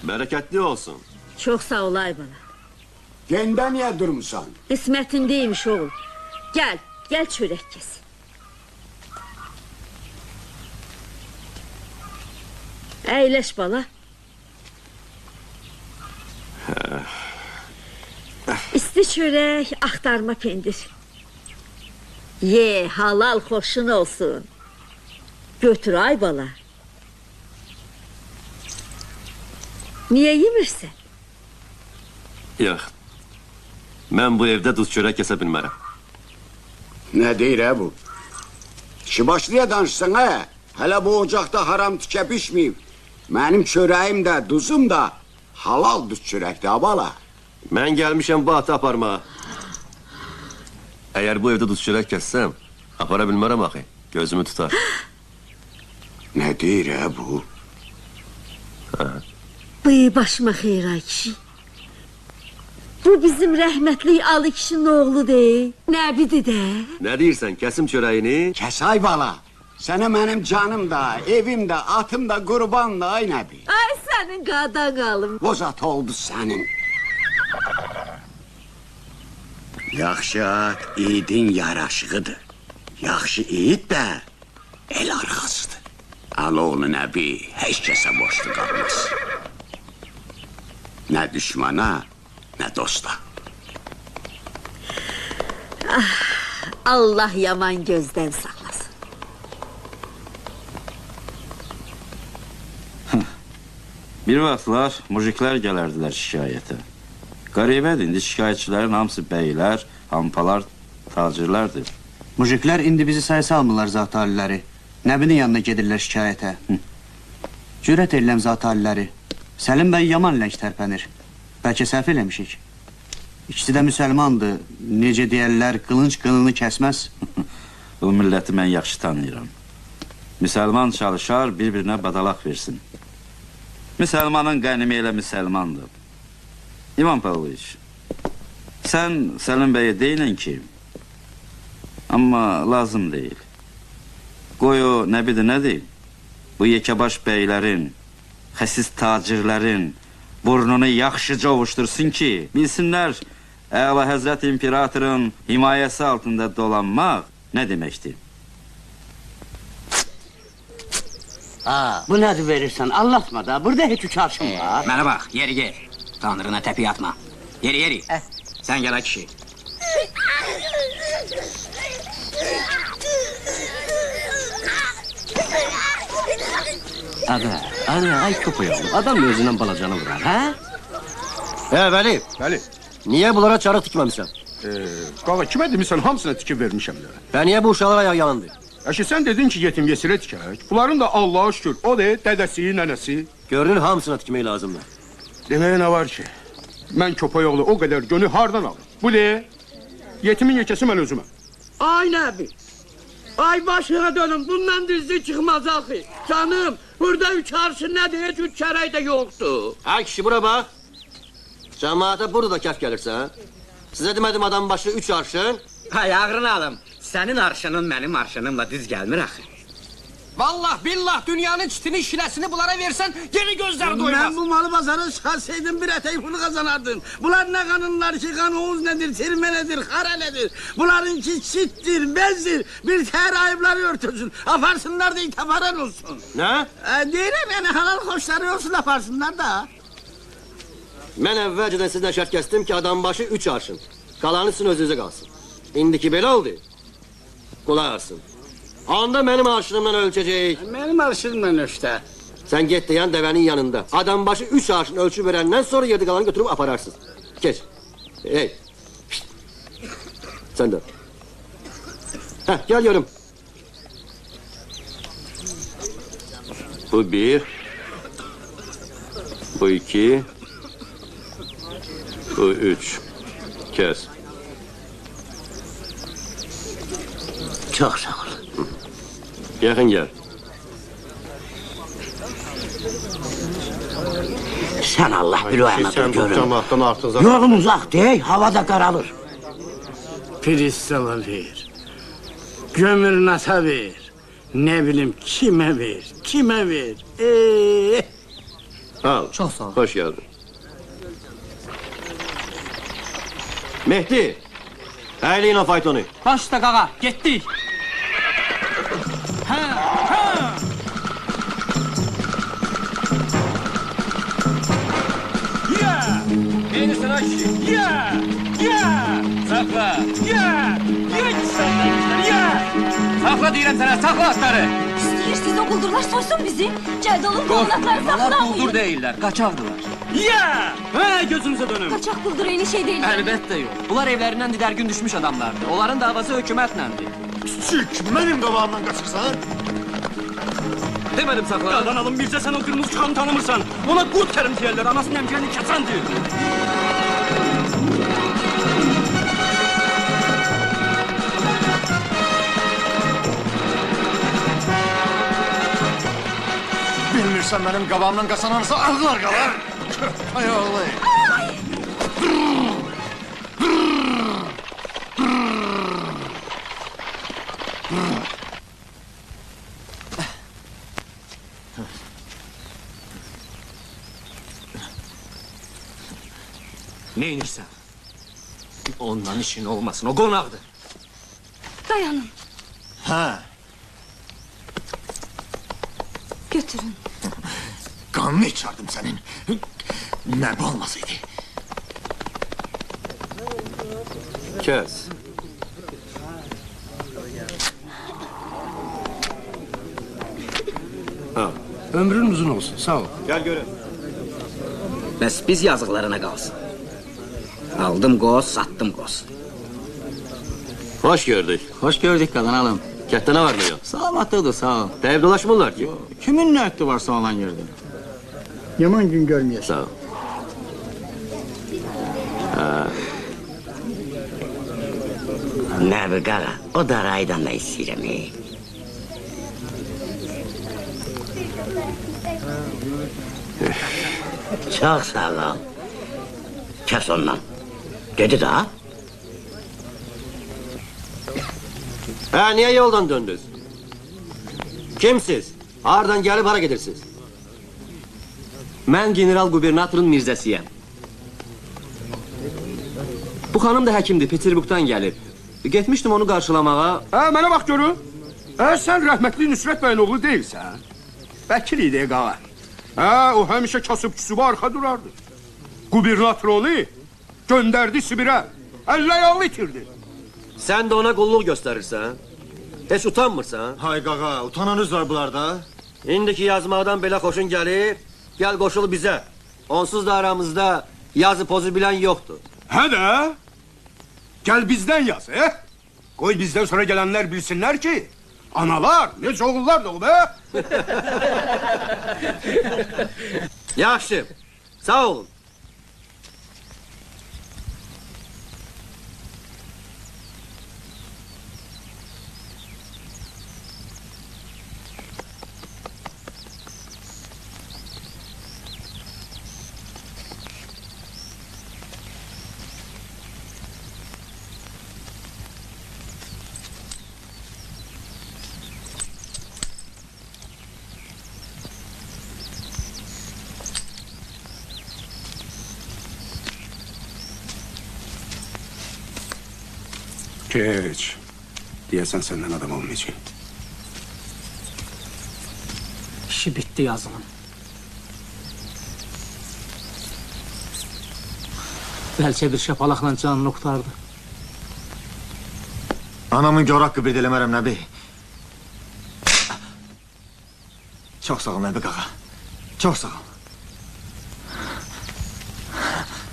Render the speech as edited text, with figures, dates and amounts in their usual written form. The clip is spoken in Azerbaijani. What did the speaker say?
Bereketli olsun. Çok sağ ol Aybala. Gende niye durmuşsan? Kısmetindeymiş oğul. Gel, gel çörek kesin. Eyleş bala. İsti çörek, aktarma pendir. Ye, halal hoşun olsun. Götür Aybala. Niye yemirsin? Yok. Ben bu evde duz çörek kese bilmərəm. Ne deyir ha bu? İşi başlıya danışsan ha? Hele bu ocakta haram tüke pişmeyip. Benim çöreğim de duzum da halal duz çörekti abala. Mən gəlmişəm bu atı aparmağa. Eğer bu evde duz çörek kessem, apara bilmərəm axı. Gözümü tutar. Ne deyir ha bu? Bıy başıma xeyir ay kişi. Bu bizim rəhmətli Ali kişinin oğlu değil. Nəbidir də. Ne deyirsən, kesim çöreğini? Kes Aybala. Sana benim canım da, evim de, atım da, kurban da ay nebi. Ay senin qadan qalım. Bozat oldu senin. Yaxşı at, yiğidin yaraşığıdır. Yaxşı yiğit de el arkasıdır. Aloğlu nebi hiç kese boşlu kalmaz. Ne düşmana, ne dosta. Allah yaman gözden saklasın. Bir vaxtlar mujiklər gələrdilər şikayətə. Qəribədir, indi şikayətçilərin hamısı bəylər, hampalar, tacirlərdir. Mujiklər indi bizi sayı salmırlar zat-aliləri. Nəbinin yanına gedirlər şikayətə. Cürət edirəm zat-aliləri. Səlim bəy yaman lənk tərpənir. Bəlkə səhv eləmişik. İkisi də müsəlmandır. Necə deyərlər, qılınc qınını kəsməz. Bu milləti mən yaxşı tanıyıram. Müsəlman çalışar, bir-birinə badalaq versin. Müsəlmanın qənimi elə müsəlmandır. İvan Pavloviç, sən Səlim bəyə deyilən ki, amma lazım deyil. Qoy o nəbidir nədir? Bu yekəbaş bəylərin, xəsis tacirlərin burnunu yaxşıca ovuştursun ki, bilsinlər, Əla Həzrət İmperatorun himayəsi altında dolanmaq nə deməkdir? Bu nədir verirsən? Anlatma da. Burada heç üç arşın var. Mənə bax, yeri gel. Tanrına təpi atma. Yeri, yeri. Sen gel kişi. Ay köpəyim. Adam özündən balacanı vurar, hə? Vəli. Bəli. Niye bunlara çarı tikməmişsən? Qağa, kimə demişsən hamısına tikib vermişəm də. Və niye bu uşaqlar ayaq yanındır? Əşi, sən dedin ki, yetim yesirə tikək. Bunların da Allah'a şükür, o de, dədəsi, nənəsi. Görünür hamısına tikmək lazımdır. Deməyə nə var ki? Mən köpək oğlu o qədər gönü hardan alım? Bu de, yetimin yekəsi mən özüməm. Ay nəbi. Ay başına dönüm, bundan düzlük çıxmaz axı. Canım, burada üç arşın nədir, heç üç çərək də yoxdur. Ay kişi bura bax. Cəmaata burada da kəf gəlirsən. Sizə demədim adam başı üç arşın. Hay ağrını alım. Senin arşının benim arşınımla düz gelmir axı. Vallahi billah dünyanın çitini şilesini bunlara versen geri gözler doymaz. Ben bu malı pazarı çıkarsaydım bir etek bunu kazanardım. Bunlar ne kanınlar ki kan oğuz nedir, tirme nedir, kara nedir. Bunlarınki çittir, bezdir. Bir ter ayıpları örtürsün. Aparsınlar da itafaran olsun. Ne? Deyirəm yani halal hoşları olsun aparsınlar da. Mən əvvəlcədən sizdən şərt kəsdim ki, adam başı üç arşın. Qalanı sizin özünüzə qalsın. İndiki belə oldu. Qulaq asın. Anda mənim arşınımdan ölçəcək. Benim arşınımla ölçtə. Sən get deyən dəvənin yanında. Adam başı üç arşın ölçü verəndən sonra yerdə qalanı götürüb apararsın. Geç. Hey. Sən də. Heh, gel görüm. Bu bir. Bu iki. Bu üç. Kes. Çok sağ ol. Yaxın gel. Sen Allah bir o yana dur görün. Cemaattan artıq zaten. Yolun uzak değil, havada karalır. Pristala ver. Gömür nata ver. Ne bileyim kime ver, kime ver. Al. Çok sağ ol. Hoş geldin. Mehdi. Eyleyin o faytonu. Başla qağa, getdik. Hə, hə. Ya! Neyinirsən ay kişi? Ya! Ya! Saxla! Ya! Ya! Saxla deyirəm sənə, saxla atları! İstəyirsiniz o quldurlar soysun bizi. Cədalın qolnaqları saxlamayın. deyirlər, qaçaqdılar. Ya! Hə, gözünüzə dönüm. Kaçak quldur eyni şey değil. Əlbəttə yox. Bunlar evlərindən didərgün düşmüş adamlardır. Onların davası hökumətlədir. Çık, benim qabağımdan qaçırsan. Demədim saxla. Qadan alın bircə sən o qırmızı çıxanı tanımırsan. Ona qurt kərim deyərlər, anasının əmkəni kəsən deyir. Bilmirsən benim qabağımdan qaçanansa ağlar qalar. Ay oğlu. Neynirsən? Ondan işin olmasın, o qonaqdır. Dayanın. Ha, Götürün. kanını içerdim senin. Ne balmasıydı. Kes. Al. Ömrün uzun olsun, sağ ol. Gel göre. Bəs biz yazıqlarına qalsın. Aldım qoz, sattım qoz. Hoş gördük. Hoş gördük qazanalım. Kette ne var mı ya? Salamatlıdır, sağ ol. Deyip dolaşmırlar ki. Kimin ne hakkı varsa olan yerde? Yaman gün görmeyesiniz. Sağ ol. Ne bir qara, o da raydan da istəyirəm. Çok sağ ol. Kes ondan. Dedi daha. Ha niye yoldan döndünüz? Kimsiz? Hardan gelip hara gidirsiniz? Mən general qubernatorun mirzəsiyəm. Bu xanım da həkimdir, Peterburqdan gəlib. Getmişdim onu qarşılamağa. Mənə bax görün. Sən rəhmətli Nüsrət bəyin oğlu deyilsən. Vəkil idi qağa. O həmişə kasıb-küsübü arxa durardı. Qubernator onu gönderdi Sibir'e. Əlləyalı itirdi. Sen de ona kulluk gösterirsen. Hiç utanmırsan. Hay qağa, utananız var bunlarda. İndiki yazmaqdan belə xoşun gəlir. Gel koşul bize. Onsuz da aramızda yazı pozu bilen yoktu. Hə də? Gel bizden yaz, Koy bizden sonra gelenler bilsinler ki analar necə oğullar da o be. Yaxşı. Sağ olun. Keç. Diyesen senden adam olmayacak. İşi bitti yazılım. Bəlkə bir şapalaqla canını qurtardı. Anamın gör hakkı bir dilemərəm Nəbi. Çok sağ ol Nəbi qağa. Çok sağ ol.